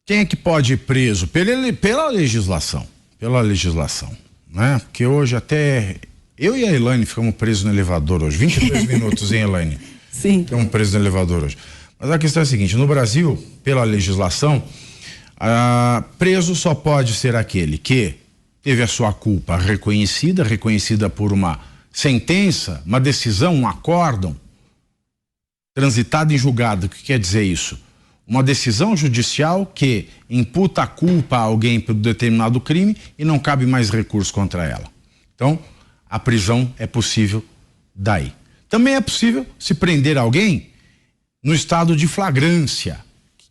Quem é que pode ir preso? Pela legislação, né? Porque hoje até eu e a Elaine ficamos presos no elevador hoje, 22 minutos, hein, Elaine? Sim. Ficamos presos no elevador hoje. Mas a questão é a seguinte, no Brasil, pela legislação, preso só pode ser aquele que teve a sua culpa reconhecida por uma sentença, uma decisão, um acórdão, transitado em julgado. O que quer dizer isso? Uma decisão judicial que imputa a culpa a alguém por determinado crime e não cabe mais recurso contra ela. Então, a prisão é possível daí. Também é possível se prender alguém no estado de flagrância,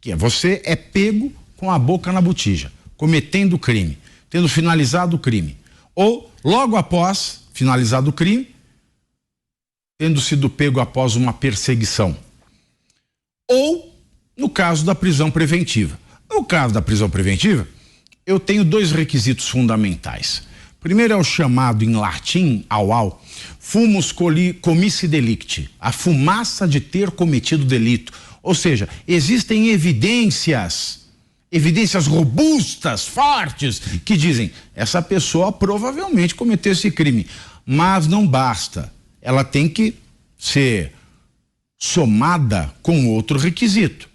que é você é pego com a boca na botija, cometendo o crime, tendo finalizado o crime, ou logo após finalizado o crime, tendo sido pego após uma perseguição, ou no caso da prisão preventiva. No caso da prisão preventiva, eu tenho dois requisitos fundamentais. Primeiro é o chamado em latim, fumus comissi delicti, a fumaça de ter cometido delito. Ou seja, existem evidências robustas, fortes, que dizem, essa pessoa provavelmente cometeu esse crime. Mas não basta, ela tem que ser somada com outro requisito,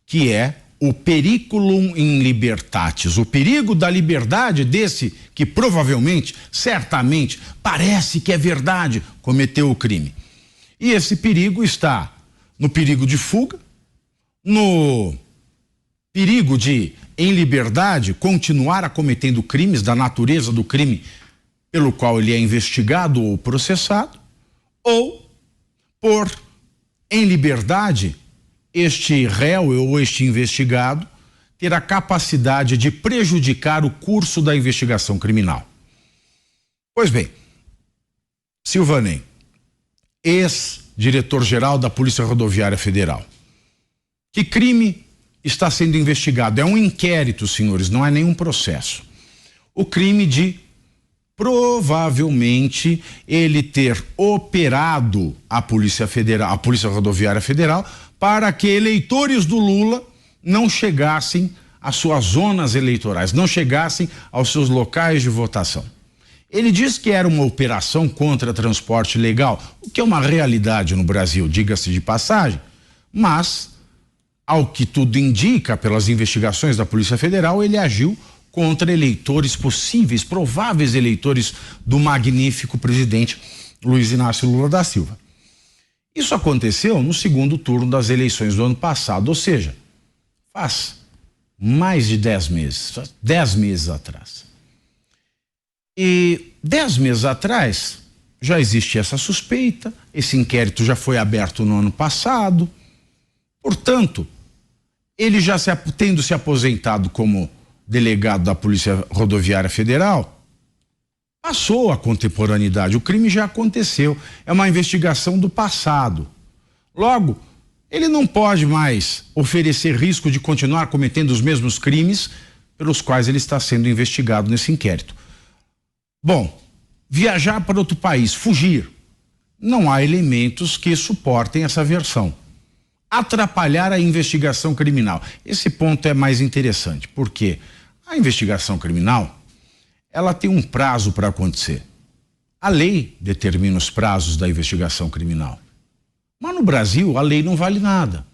que é o periculum in libertatis, o perigo da liberdade desse que provavelmente, certamente, parece que é verdade, cometeu o crime. E esse perigo está no perigo de fuga, no perigo de, em liberdade, continuar a cometendo crimes da natureza do crime pelo qual ele é investigado ou processado, ou por, em liberdade, este réu ou este investigado ter a capacidade de prejudicar o curso da investigação criminal. Pois bem, Silvanei, ex-diretor-geral da Polícia Rodoviária Federal, que crime está sendo investigado? É um inquérito, senhores, não é nenhum processo. O crime de provavelmente ele ter operado a Polícia Federal, a Polícia Rodoviária Federal, para que eleitores do Lula não chegassem às suas zonas eleitorais, não chegassem aos seus locais de votação. Ele diz que era uma operação contra transporte ilegal, o que é uma realidade no Brasil, diga-se de passagem, mas, ao que tudo indica pelas investigações da Polícia Federal, ele agiu contra eleitores possíveis, prováveis eleitores do magnífico presidente Luiz Inácio Lula da Silva. Isso aconteceu no segundo turno das eleições do ano passado, ou seja, faz mais de 10 meses, 10 meses atrás. E 10 meses atrás já existe essa suspeita, esse inquérito já foi aberto no ano passado, portanto, ele já tendo se aposentado como delegado da Polícia Rodoviária Federal, passou a contemporaneidade, o crime já aconteceu, é uma investigação do passado. Logo, ele não pode mais oferecer risco de continuar cometendo os mesmos crimes pelos quais ele está sendo investigado nesse inquérito. Bom, viajar para outro país, fugir, não há elementos que suportem essa versão. Atrapalhar a investigação criminal, esse ponto é mais interessante, porque a investigação criminal, ela tem um prazo para acontecer. A lei determina os prazos da investigação criminal. Mas no Brasil, a lei não vale nada.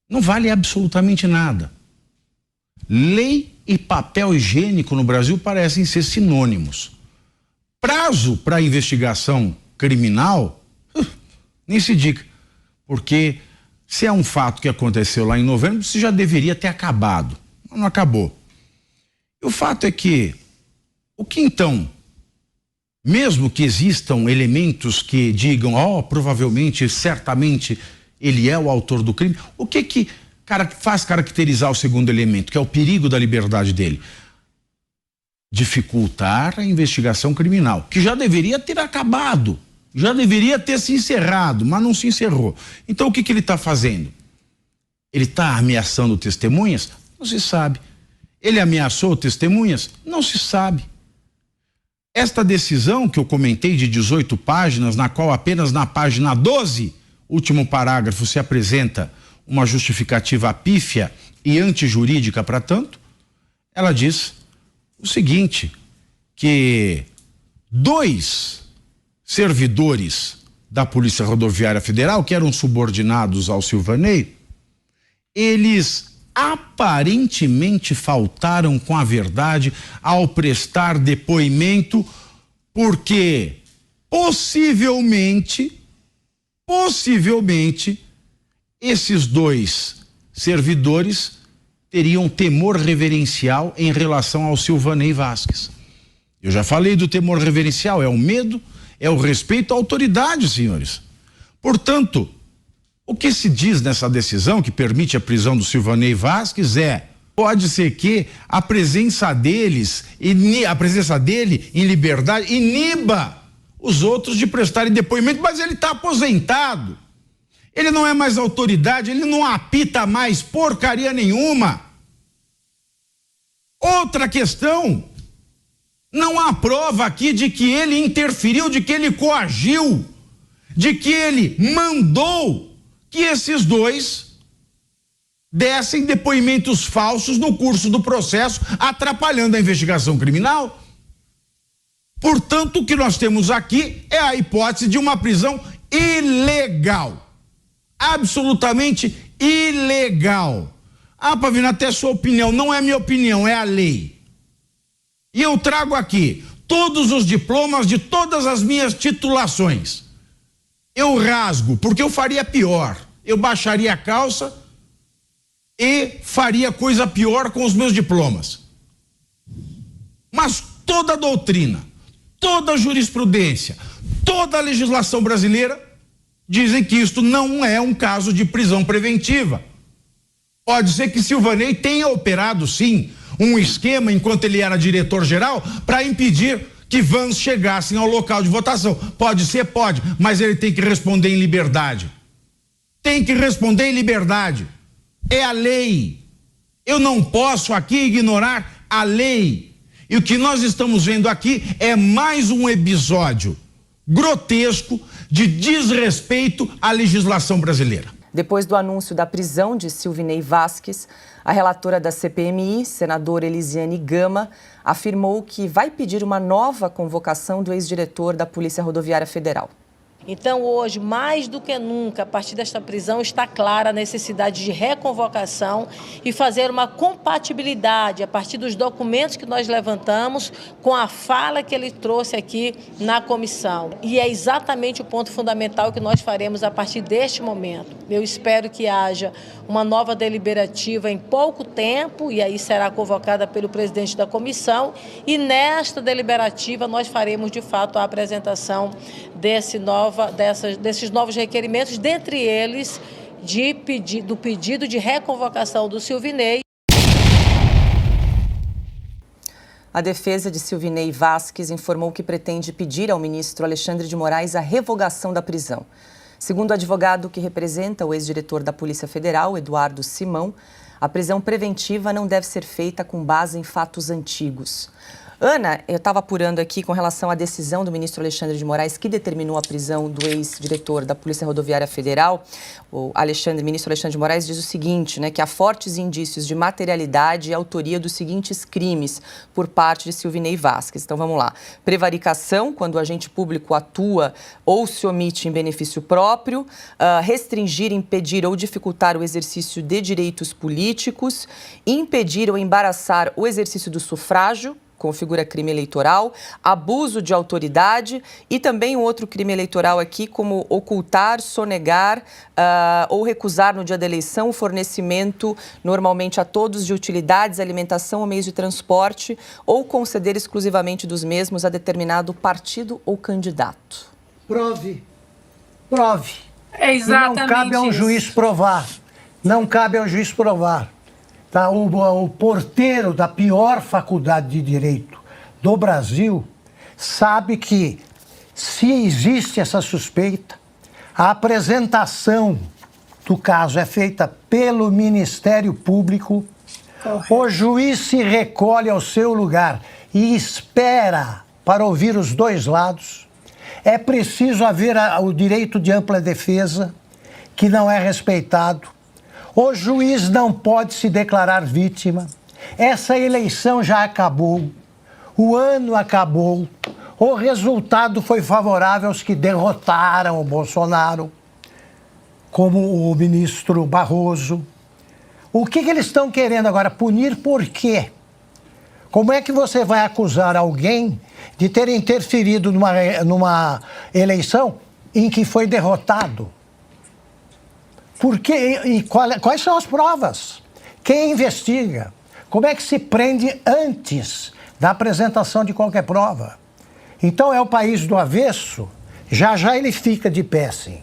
Não vale absolutamente nada. Lei e papel higiênico no Brasil parecem ser sinônimos. Prazo para investigação criminal, nem se diga. Porque se é um fato que aconteceu lá em novembro, isso já deveria ter acabado. Mas não acabou. E o fato é que o que então, mesmo que existam elementos que digam, provavelmente, certamente, ele é o autor do crime, o que faz caracterizar o segundo elemento, que é o perigo da liberdade dele? Dificultar a investigação criminal, que já deveria ter acabado, já deveria ter se encerrado, mas não se encerrou. Então o que ele está fazendo? Ele está ameaçando testemunhas? Não se sabe. Ele ameaçou testemunhas? Não se sabe. Esta decisão que eu comentei de 18 páginas, na qual apenas na página 12, último parágrafo, se apresenta uma justificativa pífia e antijurídica para tanto, ela diz o seguinte, que 2 servidores da Polícia Rodoviária Federal, que eram subordinados ao Silvanei, eles aparentemente faltaram com a verdade ao prestar depoimento, porque possivelmente, esses 2 servidores teriam temor reverencial em relação ao Silvanei Vasquez. Eu já falei do temor reverencial, é o medo, é o respeito à autoridade, senhores. Portanto, o que se diz nessa decisão que permite a prisão do Silvanei Vasquez pode ser que a presença dele em liberdade iniba os outros de prestarem depoimento, mas ele está aposentado. Ele não é mais autoridade, ele não apita mais porcaria nenhuma. Outra questão, não há prova aqui de que ele interferiu, de que ele coagiu, de que ele mandou que esses 2 dessem depoimentos falsos no curso do processo, atrapalhando a investigação criminal. Portanto, o que nós temos aqui é a hipótese de uma prisão ilegal. Absolutamente ilegal. Pavina, até sua opinião, não é minha opinião, é a lei. E eu trago aqui todos os diplomas de todas as minhas titulações. Eu rasgo, porque eu faria pior. Eu baixaria a calça e faria coisa pior com os meus diplomas. Mas toda a doutrina, toda a jurisprudência, toda a legislação brasileira dizem que isto não é um caso de prisão preventiva. Pode ser que Silvanei tenha operado, sim, um esquema enquanto ele era diretor-geral para impedir que vans chegassem ao local de votação. Pode ser, pode, mas ele tem que responder em liberdade. Tem que responder em liberdade. É a lei. Eu não posso aqui ignorar a lei. E o que nós estamos vendo aqui é mais um episódio grotesco de desrespeito à legislação brasileira. Depois do anúncio da prisão de Silvinei Vasquez, a relatora da CPMI, senadora Elisiane Gama, afirmou que vai pedir uma nova convocação do ex-diretor da Polícia Rodoviária Federal. Então, hoje, mais do que nunca, a partir desta prisão, está clara a necessidade de reconvocação e fazer uma compatibilidade a partir dos documentos que nós levantamos com a fala que ele trouxe aqui na comissão. E é exatamente o ponto fundamental que nós faremos a partir deste momento. Eu espero que haja uma nova deliberativa em pouco tempo, e aí será convocada pelo presidente da comissão, e nesta deliberativa nós faremos, de fato, a apresentação desses novos requerimentos, dentre eles do pedido de reconvocação do Silvinei. A defesa de Silvinei Vasquez informou que pretende pedir ao ministro Alexandre de Moraes a revogação da prisão. Segundo o advogado que representa o ex-diretor da Polícia Federal, Eduardo Simão, a prisão preventiva não deve ser feita com base em fatos antigos. Ana, eu estava apurando aqui com relação à decisão do ministro Alexandre de Moraes que determinou a prisão do ex-diretor da Polícia Rodoviária Federal. O ministro Alexandre de Moraes diz o seguinte, que há fortes indícios de materialidade e autoria dos seguintes crimes por parte de Silvinei Vasquez. Então vamos lá. Prevaricação, quando o agente público atua ou se omite em benefício próprio, restringir, impedir ou dificultar o exercício de direitos políticos, impedir ou embaraçar o exercício do sufrágio, configura crime eleitoral, abuso de autoridade e também um outro crime eleitoral aqui, como ocultar, sonegar ou recusar no dia da eleição o fornecimento, normalmente a todos, de utilidades, alimentação ou meios de transporte, ou conceder exclusivamente dos mesmos a determinado partido ou candidato. Prove. É exatamente. E não cabe ao juiz provar. Não cabe ao juiz provar. Tá, o porteiro da pior faculdade de Direito do Brasil sabe que, se existe essa suspeita, a apresentação do caso é feita pelo Ministério Público, o juiz se recolhe ao seu lugar e espera para ouvir os dois lados. É preciso haver o direito de ampla defesa, que não é respeitado. O juiz não pode se declarar vítima. Essa eleição já acabou. O ano acabou. O resultado foi favorável aos que derrotaram o Bolsonaro, como o ministro Barroso. O que eles estão querendo agora? Punir por quê? Como é que você vai acusar alguém de ter interferido numa eleição em que foi derrotado? Por quê? E quais são as provas? Quem investiga? Como é que se prende antes da apresentação de qualquer prova? Então é o país do avesso, já ele fica de pé, sim.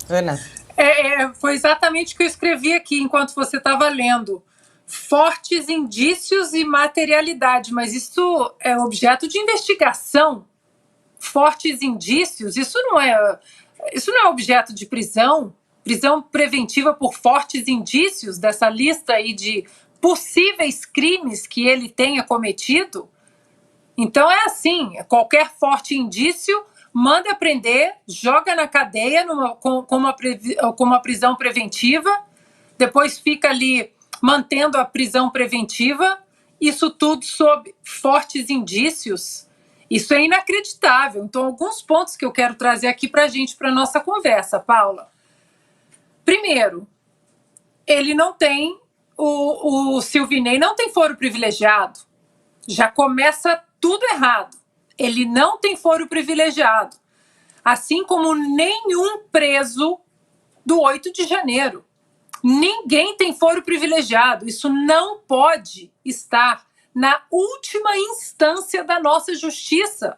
Ana. Foi exatamente o que eu escrevi aqui enquanto você estava lendo. Fortes indícios e materialidade, mas isso é objeto de investigação. Fortes indícios, isso não é objeto de prisão preventiva por fortes indícios dessa lista aí de possíveis crimes que ele tenha cometido. Então é assim, qualquer forte indício manda prender, joga na cadeia com uma prisão preventiva, depois fica ali mantendo a prisão preventiva, isso tudo sob fortes indícios. Isso é inacreditável. Então, alguns pontos que eu quero trazer aqui para a gente, para a nossa conversa, Paula. Primeiro, ele não tem, o Silvinei não tem foro privilegiado. Já começa tudo errado. Ele não tem foro privilegiado. Assim como nenhum preso do 8 de janeiro. Ninguém tem foro privilegiado. Isso não pode estar na última instância da nossa justiça.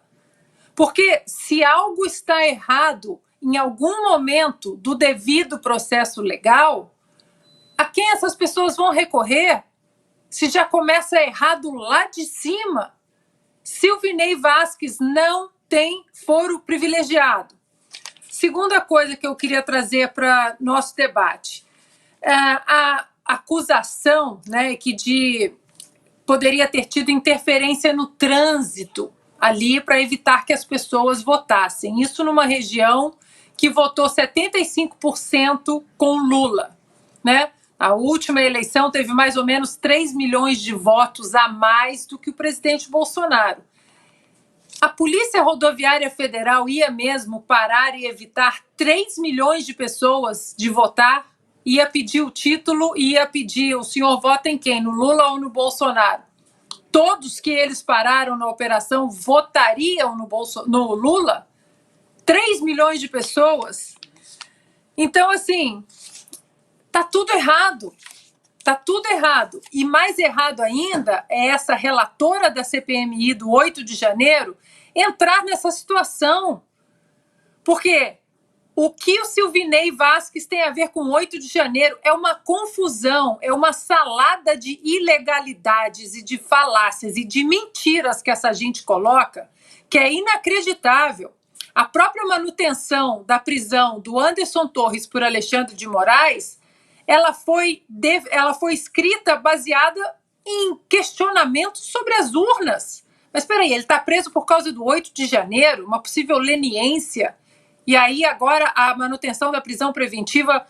Porque se algo está errado em algum momento do devido processo legal, a quem essas pessoas vão recorrer? Se já começa errado lá de cima. Silvinei Vasquez não tem foro privilegiado. Segunda coisa que eu queria trazer para nosso debate. A acusação, né, que poderia ter tido interferência no trânsito ali para evitar que as pessoas votassem. Isso numa região que votou 75% com Lula, né? A última eleição teve mais ou menos 3 milhões de votos a mais do que o presidente Bolsonaro. A Polícia Rodoviária Federal ia mesmo parar e evitar 3 milhões de pessoas de votar? Ia pedir o título e ia pedir: o senhor vota em quem? No Lula ou no Bolsonaro? Todos que eles pararam na operação votariam no Lula? 3 milhões de pessoas? Então, assim, tá tudo errado. Tá tudo errado. E mais errado ainda é essa relatora da CPMI do 8 de janeiro entrar nessa situação. Porque o que o Silvinei Vasquez tem a ver com 8 de janeiro é uma confusão, é uma salada de ilegalidades e de falácias e de mentiras que essa gente coloca, que é inacreditável. A própria manutenção da prisão do Anderson Torres por Alexandre de Moraes, ela foi escrita baseada em questionamentos sobre as urnas. Mas espera aí, ele está preso por causa do 8 de janeiro, uma possível leniência. E aí agora a manutenção da prisão preventiva,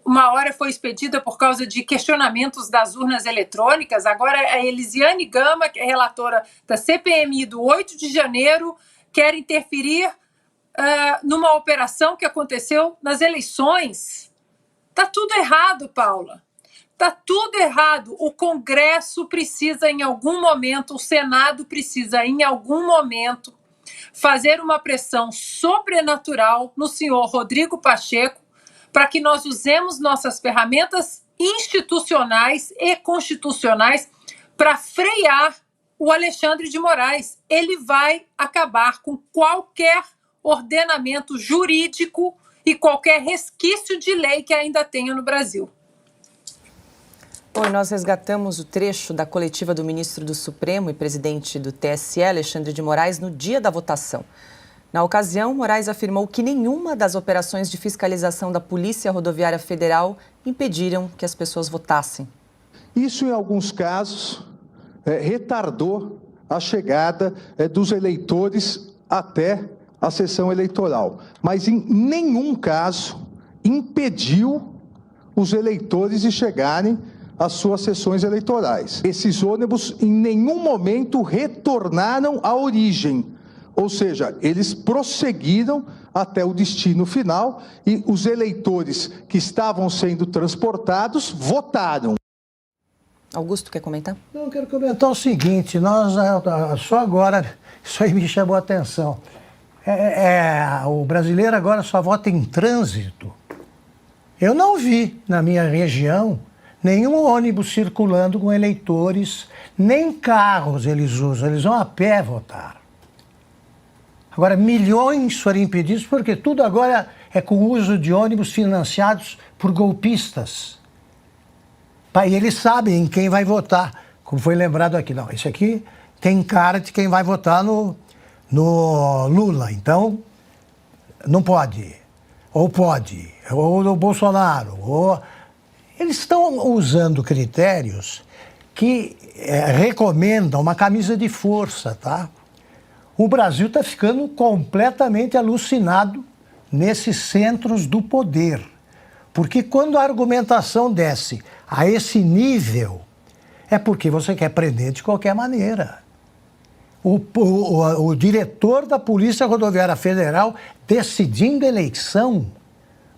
uma hora foi expedida por causa de questionamentos das urnas eletrônicas. Agora a Elisiane Gama, que é relatora da CPMI do 8 de janeiro, quer interferir numa operação que aconteceu nas eleições. Está tudo errado, Paula. Está tudo errado. O Congresso precisa em algum momento, o Senado precisa em algum momento fazer uma pressão sobrenatural no senhor Rodrigo Pacheco para que nós usemos nossas ferramentas institucionais e constitucionais para frear o Alexandre de Moraes. Ele vai acabar com qualquer ordenamento jurídico e qualquer resquício de lei que ainda tenha no Brasil. Bom, nós resgatamos o trecho da coletiva do ministro do Supremo e presidente do TSE, Alexandre de Moraes, no dia da votação. Na ocasião, Moraes afirmou que nenhuma das operações de fiscalização da Polícia Rodoviária Federal impediram que as pessoas votassem. Isso, em alguns casos, retardou a chegada dos eleitores até a sessão eleitoral, mas em nenhum caso impediu os eleitores de chegarem às suas sessões eleitorais. Esses ônibus em nenhum momento retornaram à origem, ou seja, eles prosseguiram até o destino final e os eleitores que estavam sendo transportados votaram. Augusto, quer comentar? Não, eu quero comentar o seguinte, só agora, isso aí me chamou a atenção. O brasileiro agora só vota em trânsito. Eu não vi na minha região nenhum ônibus circulando com eleitores, nem carros eles usam, eles vão a pé votar. Agora, milhões foram impedidos porque tudo agora é com o uso de ônibus financiados por golpistas. E eles sabem em quem vai votar, como foi lembrado aqui. Não, esse aqui tem cara de quem vai votar no Lula, então não pode, ou pode, ou no Bolsonaro. Eles estão usando critérios que recomendam uma camisa de força, tá? O Brasil está ficando completamente alucinado nesses centros do poder. Porque quando a argumentação desce a esse nível, é porque você quer prender de qualquer maneira. O diretor da Polícia Rodoviária Federal decidindo eleição,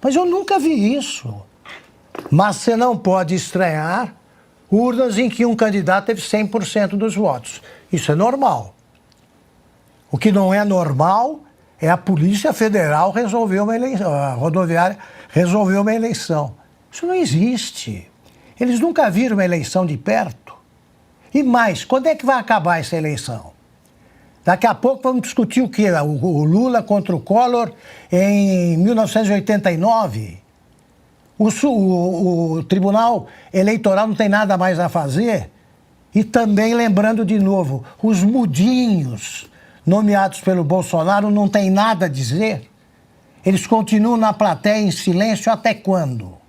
mas eu nunca vi isso. Mas você não pode estranhar urnas em que um candidato teve 100% dos votos. Isso é normal. O que não é normal é a Polícia Federal resolver uma eleição, a rodoviária resolveu uma eleição. Isso não existe. Eles nunca viram uma eleição de perto. E mais, quando é que vai acabar essa eleição? Daqui a pouco vamos discutir o quê? O Lula contra o Collor em 1989. O Tribunal Eleitoral não tem nada mais a fazer. E também, lembrando de novo, os mudinhos nomeados pelo Bolsonaro não têm nada a dizer. Eles continuam na plateia em silêncio até quando?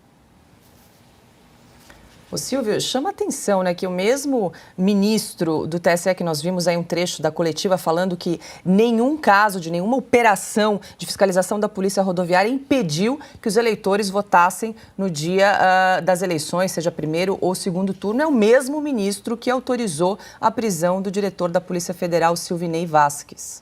Ô Silvio, chama atenção, né, que o mesmo ministro do TSE que nós vimos aí um trecho da coletiva falando que nenhum caso de nenhuma operação de fiscalização da Polícia Rodoviária impediu que os eleitores votassem no dia das eleições, seja primeiro ou segundo turno, é o mesmo ministro que autorizou a prisão do diretor da Polícia Federal, Silvinei Vasquez.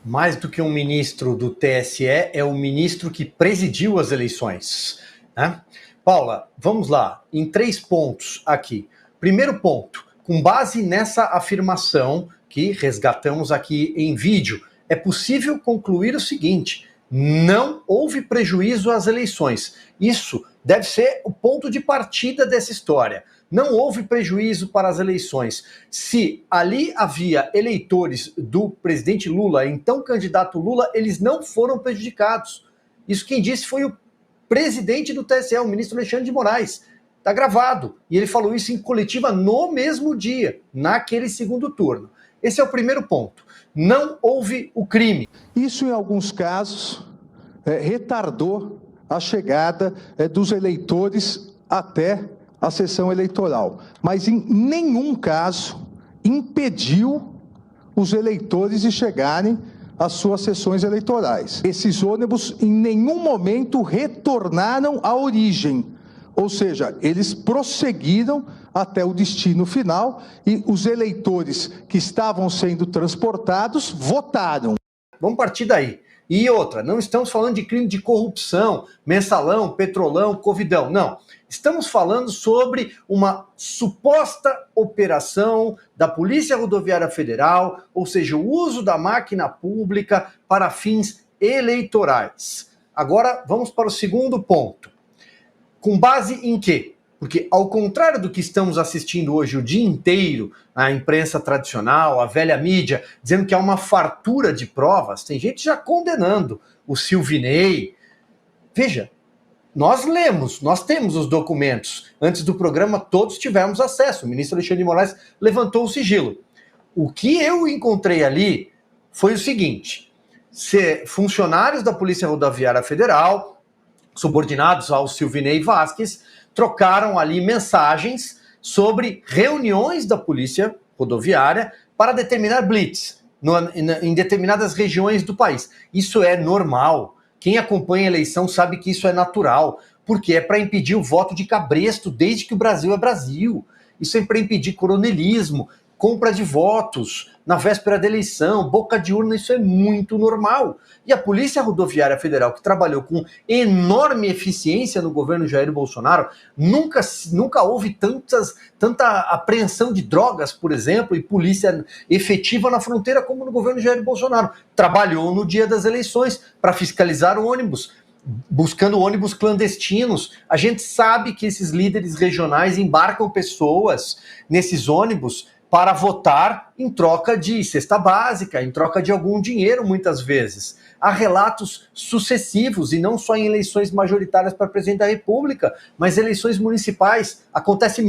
Mais do que um ministro do TSE, é o ministro que presidiu as eleições, né? Paula, vamos lá, em 3 pontos aqui. Primeiro ponto, com base nessa afirmação que resgatamos aqui em vídeo, é possível concluir o seguinte: não houve prejuízo às eleições. Isso deve ser o ponto de partida dessa história. Não houve prejuízo para as eleições. Se ali havia eleitores do presidente Lula, então candidato Lula, eles não foram prejudicados. Isso quem disse foi o presidente do TSE, o ministro Alexandre de Moraes. Está gravado. E ele falou isso em coletiva no mesmo dia, naquele segundo turno. Esse é o primeiro ponto. Não houve o crime. Isso, em alguns casos, retardou a chegada dos eleitores até a sessão eleitoral. Mas, em nenhum caso, impediu os eleitores de chegarem às suas sessões eleitorais. Esses ônibus em nenhum momento retornaram à origem, ou seja, eles prosseguiram até o destino final e os eleitores que estavam sendo transportados votaram. Vamos partir daí. E outra, não estamos falando de crime de corrupção, mensalão, petrolão, covidão, não. Estamos falando sobre uma suposta operação da Polícia Rodoviária Federal, ou seja, o uso da máquina pública para fins eleitorais. Agora, vamos para o segundo ponto. Com base em quê? Porque, ao contrário do que estamos assistindo hoje o dia inteiro, a imprensa tradicional, a velha mídia, dizendo que há uma fartura de provas, tem gente já condenando o Silvinei. Veja, nós lemos, nós temos os documentos. Antes do programa, todos tivemos acesso. O ministro Alexandre de Moraes levantou o sigilo. O que eu encontrei ali foi o seguinte: funcionários da Polícia Rodoviária Federal, subordinados ao Silvinei Vasquez, trocaram ali mensagens sobre reuniões da Polícia Rodoviária para determinar blitz em determinadas regiões do país. Isso é normal. Quem acompanha a eleição sabe que isso é natural. porque é para impedir o voto de cabresto desde que o Brasil é Brasil. Isso é para impedir coronelismo, compra de votos na véspera da eleição, boca de urna, isso é muito normal. E a Polícia Rodoviária Federal, que trabalhou com enorme eficiência no governo Jair Bolsonaro, nunca houve tanta apreensão de drogas, por exemplo, e polícia efetiva na fronteira como no governo Jair Bolsonaro. Trabalhou no dia das eleições para fiscalizar o ônibus, buscando ônibus clandestinos. A gente sabe que esses líderes regionais embarcam pessoas nesses ônibus para votar em troca de cesta básica, em troca de algum dinheiro, muitas vezes. Há relatos sucessivos, e não só em eleições majoritárias para presidente da República, mas eleições municipais. Acontece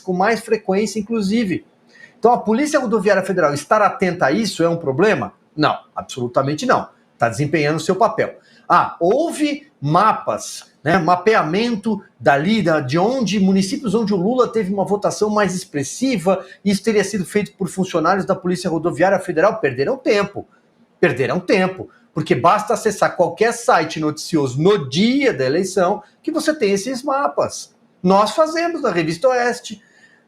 com mais frequência, inclusive. Então, a Polícia Rodoviária Federal estar atenta a isso é um problema? Não, absolutamente não. Está desempenhando o seu papel. Houve mapas, né, mapeamento de municípios onde o Lula teve uma votação mais expressiva, isso teria sido feito por funcionários da Polícia Rodoviária Federal. Perderam tempo, porque basta acessar qualquer site noticioso no dia da eleição que você tem esses mapas. Nós fazemos na Revista Oeste,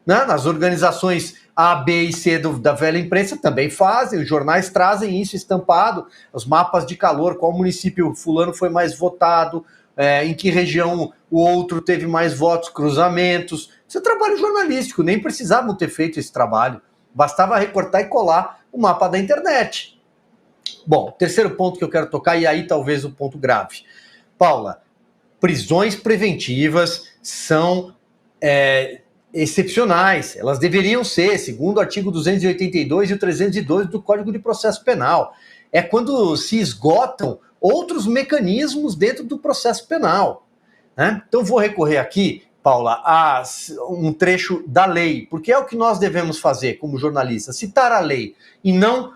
né, nas organizações A, B e C da velha imprensa também fazem, os jornais trazem isso estampado, os mapas de calor, qual município fulano foi mais votado, em que região o outro teve mais votos, cruzamentos. Isso é trabalho jornalístico, nem precisavam ter feito esse trabalho, bastava recortar e colar o mapa da internet. Bom, terceiro ponto que eu quero tocar, e aí talvez o ponto grave. Paula, prisões preventivas são excepcionais, elas deveriam ser, segundo o artigo 282 e o 302 do Código de Processo Penal. É quando se esgotam outros mecanismos dentro do processo penal, né? Então vou recorrer aqui, Paula, a um trecho da lei, porque é o que nós devemos fazer como jornalistas, citar a lei e não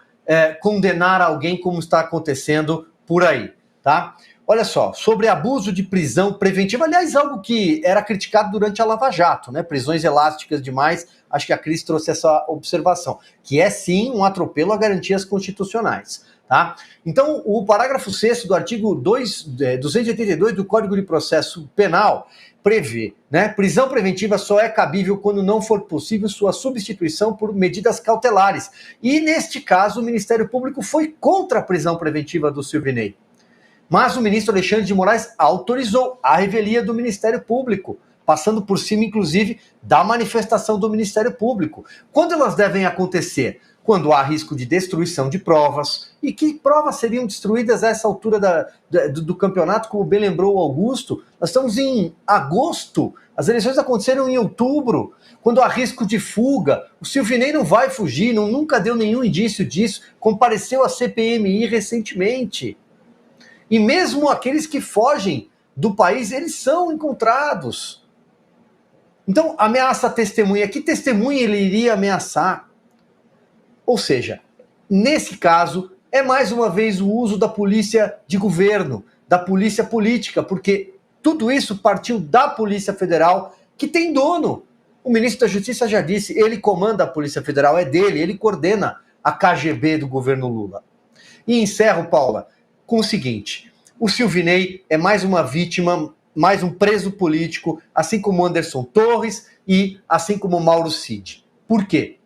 condenar alguém como está acontecendo por aí, tá? Olha só, sobre abuso de prisão preventiva, aliás, algo que era criticado durante a Lava Jato, né? Prisões elásticas demais, acho que a Cris trouxe essa observação, que é sim um atropelo a garantias constitucionais, tá? Então, o parágrafo 6º do artigo 282 do Código de Processo Penal prevê, né? Prisão preventiva só é cabível quando não for possível sua substituição por medidas cautelares. E, neste caso, o Ministério Público foi contra a prisão preventiva do Silvinei. Mas o ministro Alexandre de Moraes autorizou a revelia do Ministério Público, passando por cima, inclusive, da manifestação do Ministério Público. Quando elas devem acontecer? Quando há risco de destruição de provas. E que provas seriam destruídas a essa altura do campeonato, como bem lembrou o Augusto? Nós estamos em agosto, as eleições aconteceram em outubro, quando há risco de fuga. O Silvinei não vai fugir, nunca deu nenhum indício disso, compareceu à CPMI recentemente. E mesmo aqueles que fogem do país, eles são encontrados. Então, ameaça a testemunha. Que testemunha ele iria ameaçar? Ou seja, nesse caso, é mais uma vez o uso da polícia de governo, da polícia política, porque tudo isso partiu da Polícia Federal, que tem dono. O ministro da Justiça já disse, ele comanda a Polícia Federal, é dele, ele coordena a KGB do governo Lula. E encerro, Paula, com o seguinte: o Silvinei é mais uma vítima, mais um preso político, assim como Anderson Torres e assim como Mauro Cid. Por quê?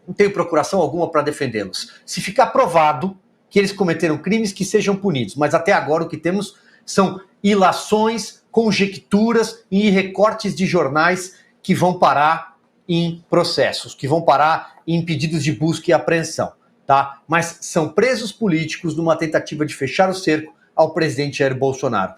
Não tenho procuração alguma para defendê-los. Se ficar provado que eles cometeram crimes, que sejam punidos. Mas até agora o que temos são ilações, conjecturas e recortes de jornais que vão parar em processos, que vão parar em pedidos de busca e apreensão, tá? Mas são presos políticos numa tentativa de fechar o cerco ao presidente Jair Bolsonaro.